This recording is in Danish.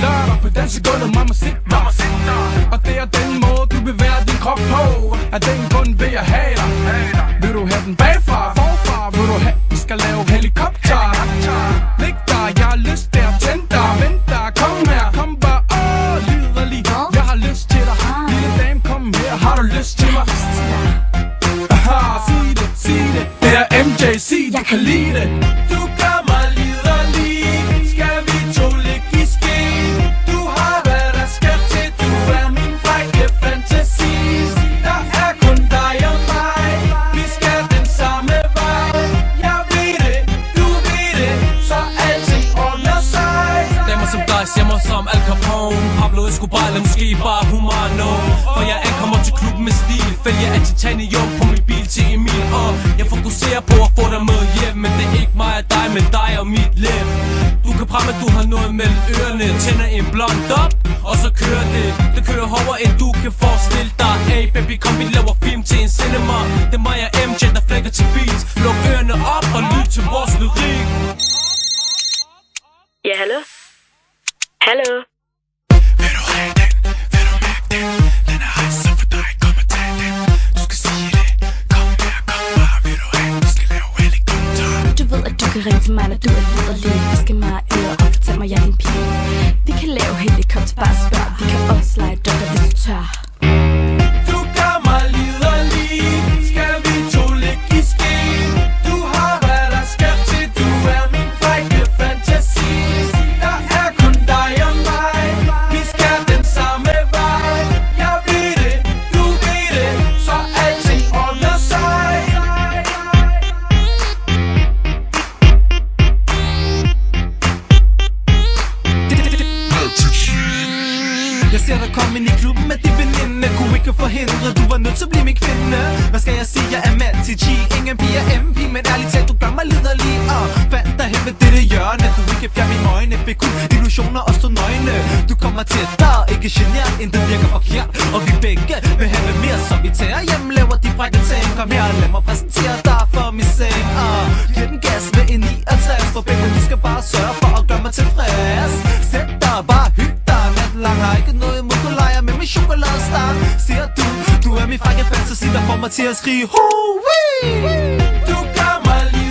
rører dig på dansegulvet, mamacita. Og det er den måde, du bevæger din krop på. Er den grund ved at have dig? Vil du have den bagfra, forfra? Vil du have, vi skal lave helikopter? Lig dig, jeg har lyst til at tænde dig. Vent dig, kom her, kom bare, liderlig. Jeg har lyst til dig, lille dame, kom her. Har du lyst til mig? Sig det, det er MJ, sig jeg kan lide det. Du gør mig liderlig, skal vi to ligge i ski? Du har hvad der skal til, du er min frække fantasi. Der er kun dig og mig, vi skal den samme vej. Jeg ved det, du ved det, så alting ordner sig. Damer som dig ser mig som Al Capone, Pablo Escobar eller måske bare Humano. For jeg ankommer til klubben med stil, fælger af titanium på min bil til Emil. Og jeg fokuserer på at få dig med hjem, men det er ikke mig og dig, men dig og mit liv. Du kan prøve, at du har noget mellem ørerne, tænder en blond op, og så kører det. Det kører hårdere end du kan forestille dig. Hey baby, kom vi laver film til en cinema. Det er mig og MJ, der flækker til beats. Luk ørerne op og lyt til vores lyrik. Ja, hallo? Hallo? Vil du have den? Vil du mærke den? Den er hejst så for dig, kom og tag den. Du skal sige det, kom her, kom bare. Vil du have, vi skal lave helikopter. Du ved at du kan ringe til mig, når du er liderlig. Viske mig øre og fortæl mig, jeg er din pige. Vi kan lave helikopter, bare spørg. Vi kan også lege dukker, hvis du tør. Du gør mig liderlig, skal vi to ligge i ski? Du har hvad der skal til, du er min frække fantasi. Der er kun dig og mig, vi skal den samme vej. Jeg ved det, du ved det, så alting ordner sig. Jeg ser dig komme ind i klubben med de veninde. Kunne ikke forhindre, du var nødt til at blive min kvinde. Hvad skal jeg sige, jeg er mand til G. Ingen piger MP, men ærligt talt, du gør mig liderlig. Fandt dig hen ved dette hjørne. Du ikke fjerne mine øjne, fik kun illusioner og stå nøgne. Du kommer til dig, ikke genert, intet virker forkert. Og vi begge vil have mere, så vi tager hjem, laver de frække ting. Kom her, lad mig præsentere dig for min seng. Giv den gas med en 69, for begge du skal bare sørge for at gøre mig tilfreds. Sæt dig, bare hyg dig, nat lang. Har ikke noget imod, du leger med min chokoladestang. Siger du er min frække fantasi, der får mig til at skrige. Du gør mig lige